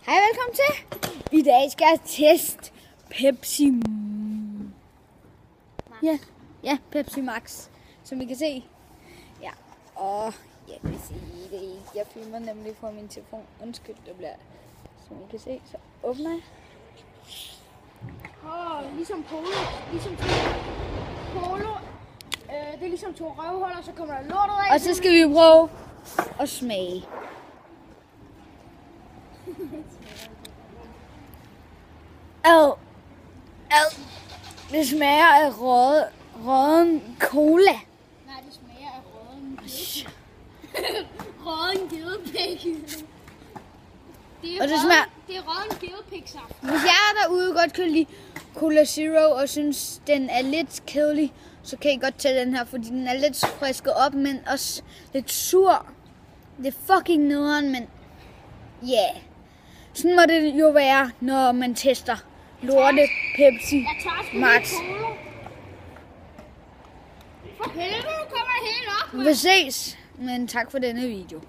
Hej, velkommen til. I dag skal jeg teste Pepsi Max. Ja, Pepsi Max, som I kan se. Ja, og jeg kan se det ikke. Jeg filmer nemlig fra min telefon. Undskyld, det bliver, som I kan se, så åbner jeg. Ligesom polo. Det er ligesom to røvhuller, så kommer der lortet af. Og så skal vi prøve at smage. Det smager af røden cola. Nej, det smager af røden gedepik. Og det smager... Det er røden gedepik-saft. Hvis jeg er derude godt kan lide Cola Zero og synes den er lidt kedelig, så kan I godt tage den her, fordi den er lidt frisket op, men også lidt sur. Det er fucking nederen, men ja. Yeah. Sådan må det jo være, når man tester lorte Pepsi Max. For helvede, du kommer helt op. Vi ses, men tak for denne video.